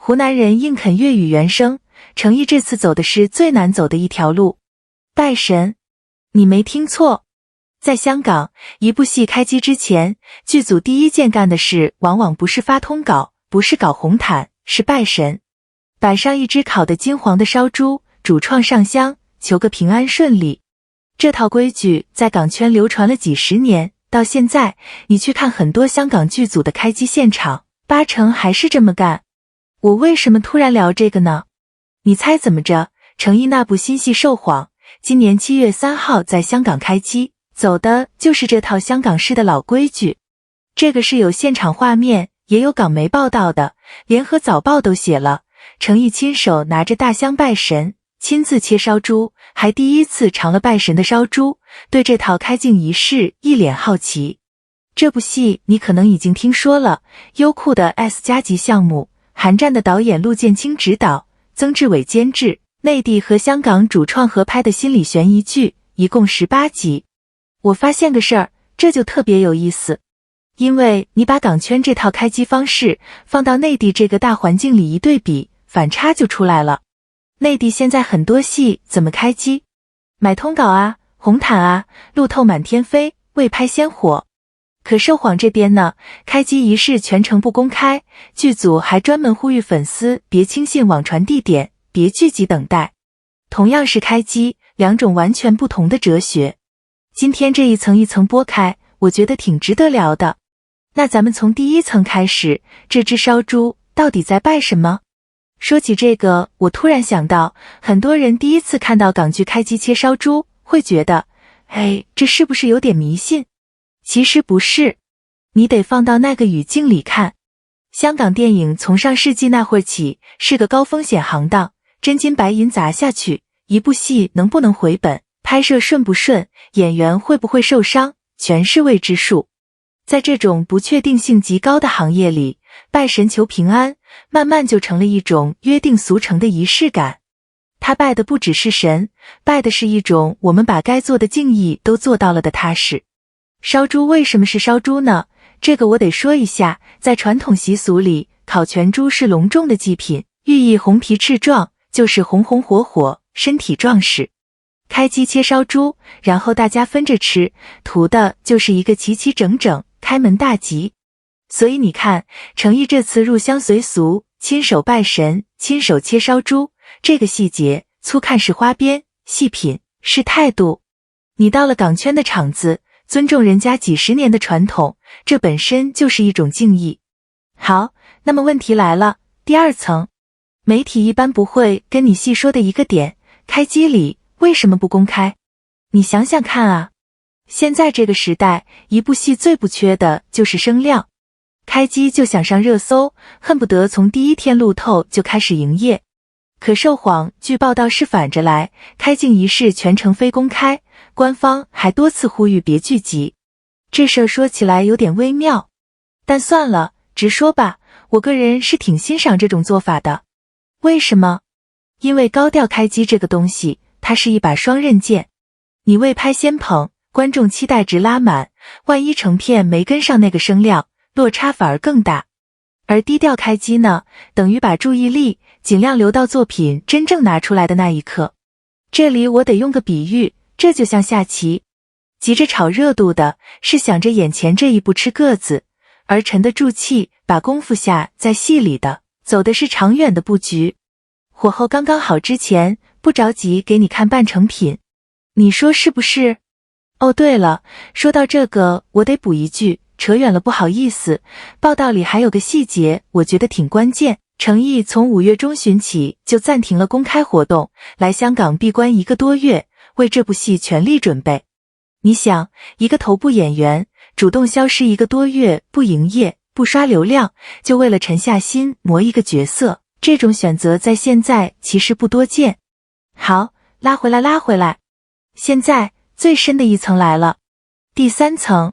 湖南人硬啃粤语原声，程毅这次走的是最难走的一条路。拜神，你没听错。在香港，一部戏开机之前，剧组第一件干的事往往不是发通稿，不是搞红毯，是拜神。摆上一只烤得金黄的烧猪，主创上香，求个平安顺利。这套规矩在港圈流传了几十年，到现在，你去看很多香港剧组的开机现场，80%还是这么干。我为什么突然聊这个呢？你猜怎么着？程毅那部新戏《受谎》，今年7月3号在香港开机，走的就是这套香港式的老规矩。这个是有现场画面，也有港媒报道的，联合早报都写了。程毅亲手拿着大香拜神，亲自切烧猪，还第一次尝了拜神的烧猪，对这套开镜仪式一脸好奇。这部戏你可能已经听说了，优酷的 S+ 级项目，寒战的导演陆建清执导，曾志伟监制，内地和香港主创合拍的心理悬疑剧，一共18集。我发现个事儿，这就特别有意思，因为你把港圈这套开机方式放到内地这个大环境里一对比，反差就出来了。内地现在很多戏怎么开机？买通稿啊，红毯啊，路透满天飞，未拍先火。可受谎这边呢，开机仪式全程不公开，剧组还专门呼吁粉丝别轻信网传地点，别聚集等待。同样是开机，两种完全不同的哲学。今天这一层一层剥开，我觉得挺值得聊的。那咱们从第一层开始，这只烧猪到底在拜什么？说起这个，我突然想到，很多人第一次看到港剧开机切烧猪，会觉得，这是不是有点迷信？其实不是，你得放到那个语境里看。香港电影从上世纪那会儿起，是个高风险行当，真金白银砸下去，一部戏能不能回本，拍摄顺不顺，演员会不会受伤，全是未知数。在这种不确定性极高的行业里，拜神求平安，慢慢就成了一种约定俗成的仪式感。他拜的不只是神，拜的是一种我们把该做的敬意都做到了的踏实。烧猪为什么是烧猪呢？这个我得说一下，在传统习俗里，烤全猪是隆重的祭品，寓意红皮赤壮，就是红红火火，身体壮实。开机切烧猪，然后大家分着吃，图的就是一个齐齐整整，开门大吉。所以你看，程毅这次入乡随俗，亲手拜神，亲手切烧猪，这个细节粗看是花边，细品是态度。你到了港圈的场子，尊重人家几十年的传统，这本身就是一种敬意。好，那么问题来了，第二层，媒体一般不会跟你细说的一个点，开机礼为什么不公开？你想想看啊，现在这个时代，一部戏最不缺的就是声量。开机就想上热搜，恨不得从第一天路透就开始营业。可受谎，据报道是反着来，开镜仪式全程非公开，官方还多次呼吁别聚集。这事儿说起来有点微妙，但算了，直说吧，我个人是挺欣赏这种做法的。为什么？因为高调开机这个东西，它是一把双刃剑。你未拍先捧，观众期待值拉满，万一成片没跟上那个声量，落差反而更大。而低调开机呢，等于把注意力尽量留到作品真正拿出来的那一刻。这里我得用个比喻，这就像下棋，急着炒热度的是想着眼前这一步吃个子，而沉得住气把功夫下在戏里的，走的是长远的布局。火候刚刚好之前，不着急给你看半成品，你说是不是？哦对了，说到这个我得补一句，扯远了不好意思，报道里还有个细节我觉得挺关键，程毅从5月中旬起就暂停了公开活动，来香港闭关1个多月，为这部戏全力准备。你想，一个头部演员主动消失1个多月，不营业，不刷流量，就为了沉下心磨一个角色，这种选择在现在其实不多见。好，拉回来，现在最深的一层来了，第3层。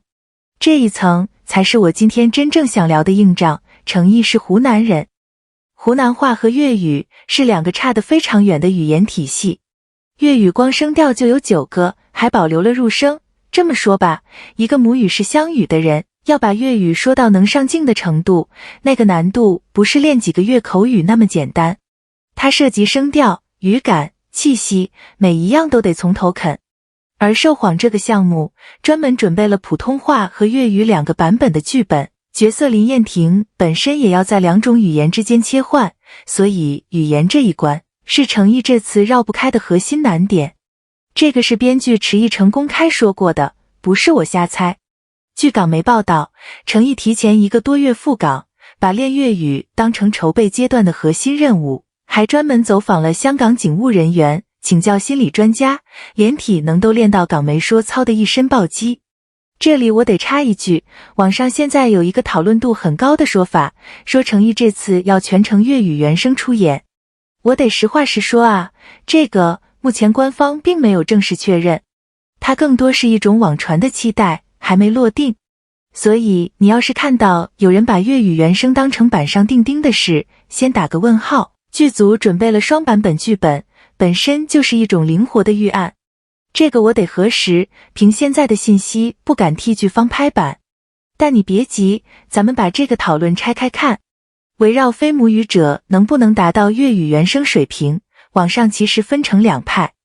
这一层才是我今天真正想聊的硬仗。程毅是湖南人，湖南话和粤语是2个差得非常远的语言体系。粤语光声调就有9个，还保留了入声。这么说吧，一个母语是湘语的人，要把粤语说到能上镜的程度，那个难度不是练几个月口语那么简单。它涉及声调、语感、气息，每一样都得从头啃。而受谎这个项目，专门准备了普通话和粤语2个版本的剧本，角色林燕婷本身也要在2种语言之间切换，所以语言这一关是程毅这次绕不开的核心难点。这个是编剧迟一成公开说过的，不是我瞎猜。据港媒报道，程毅提前1个多月赴港，把练粤语当成筹备阶段的核心任务，还专门走访了香港警务人员，请教心理专家，连体能都练到港媒说操的一身暴击。这里我得插一句，网上现在有一个讨论度很高的说法，说程毅这次要全程粤语原声出演。我得实话实说啊，这个目前官方并没有正式确认，它更多是一种网传的期待，还没落定。所以你要是看到有人把粤语原声当成板上钉钉的事，先打个问号。剧组准备了双版本剧本，本身就是一种灵活的预案。这个我得核实，凭现在的信息不敢替剧方拍板。但你别急，咱们把这个讨论拆开看。围绕非母语者能不能达到粤语原声水平，网上其实分成2派。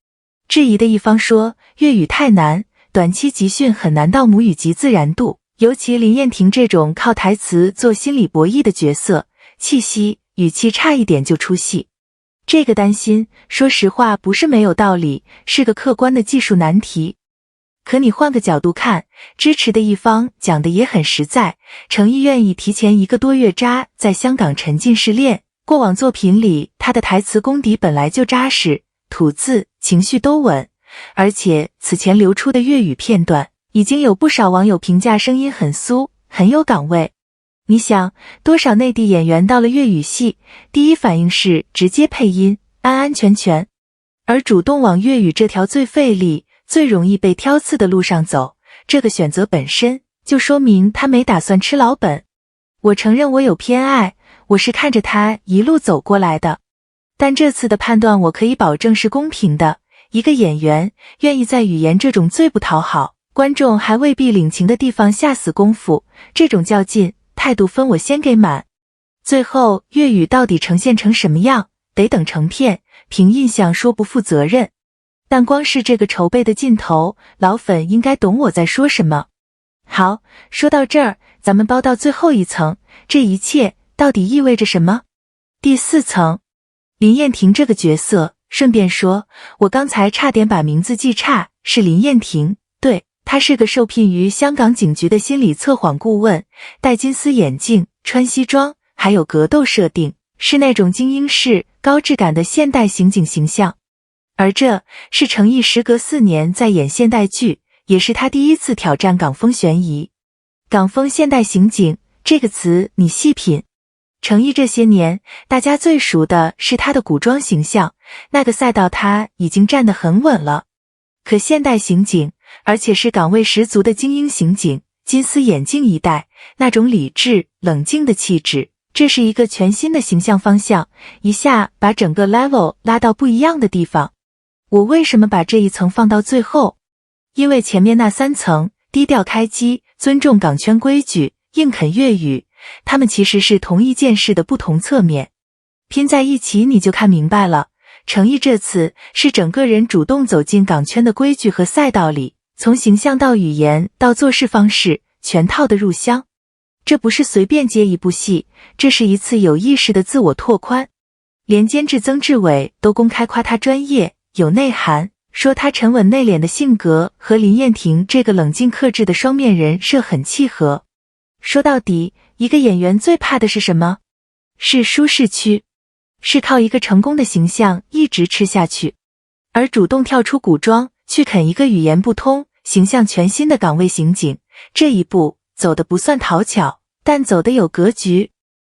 质疑的一方说，粤语太难，短期集训很难到母语级自然度，尤其林燕婷这种靠台词做心理博弈的角色，气息、语气差一点就出戏。这个担心，说实话不是没有道理，是个客观的技术难题。可你换个角度看，支持的一方讲的也很实在，程毅愿意提前1个多月扎在香港沉浸式练，过往作品里他的台词功底本来就扎实，吐字、情绪都稳，而且此前流出的粤语片段，已经有不少网友评价声音很酥，很有港味。你想，多少内地演员到了粤语系，第一反应是直接配音，安安全全，而主动往粤语这条最费力、最容易被挑刺的路上走，这个选择本身就说明他没打算吃老本。我承认我有偏爱，我是看着他一路走过来的，但这次的判断我可以保证是公平的。一个演员愿意在语言这种最不讨好、观众还未必领情的地方下死功夫，这种较劲态度分我先给满。最后粤语到底呈现成什么样，得等成片，凭印象说不负责任。但光是这个筹备的劲头，老粉应该懂我在说什么。好，说到这儿，咱们包到最后一层，这一切到底意味着什么？第4层，林燕婷这个角色，顺便说，我刚才差点把名字记差，是林燕婷，对，她是个受聘于香港警局的心理测谎顾问，戴金丝眼镜，穿西装，还有格斗设定，是那种精英式、高质感的现代刑警形象。而这是程毅时隔4年在演现代剧，也是他第一次挑战港风悬疑。港风现代刑警这个词你细品，程毅这些年大家最熟的是他的古装形象，那个赛道他已经站得很稳了。可现代刑警，而且是岗位十足的精英刑警，金丝眼镜一戴，那种理智冷静的气质，这是一个全新的形象方向，一下把整个 level 拉到不一样的地方。我为什么把这一层放到最后？因为前面那3层，低调开机，尊重港圈规矩，硬啃粤语，他们其实是同一件事的不同侧面，拼在一起你就看明白了。程毅这次是整个人主动走进港圈的规矩和赛道里，从形象到语言到做事方式，全套的入乡。这不是随便接一部戏，这是一次有意识的自我拓宽。连监制曾志伟都公开夸他专业有内涵，说他沉稳内敛的性格和林燕婷这个冷静克制的双面人设很契合。说到底，一个演员最怕的是什么？是舒适区，是靠一个成功的形象一直吃下去。而主动跳出古装，去啃一个语言不通、形象全新的岗位刑警，这一步走得不算讨巧，但走得有格局。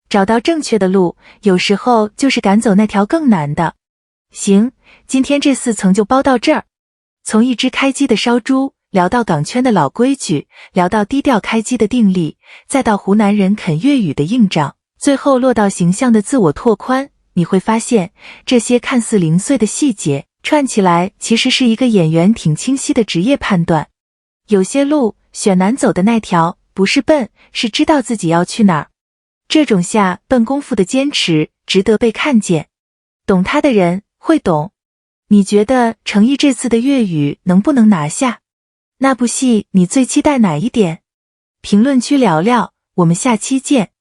找到正确的路，有时候就是赶走那条更难的。行，今天这4层就包到这儿。从一只开机的烧猪，聊到港圈的老规矩，聊到低调开机的定力，再到湖南人啃粤语的硬仗，最后落到形象的自我拓宽，你会发现，这些看似零碎的细节，串起来其实是一个演员挺清晰的职业判断。有些路，选难走的那条，不不是笨，是知道自己要去哪儿。这种下笨功夫的坚持值得被看见，懂他的人会懂。你觉得程毅这次的粤语能不能拿下？那部戏你最期待哪一点？评论区聊聊，我们下期见。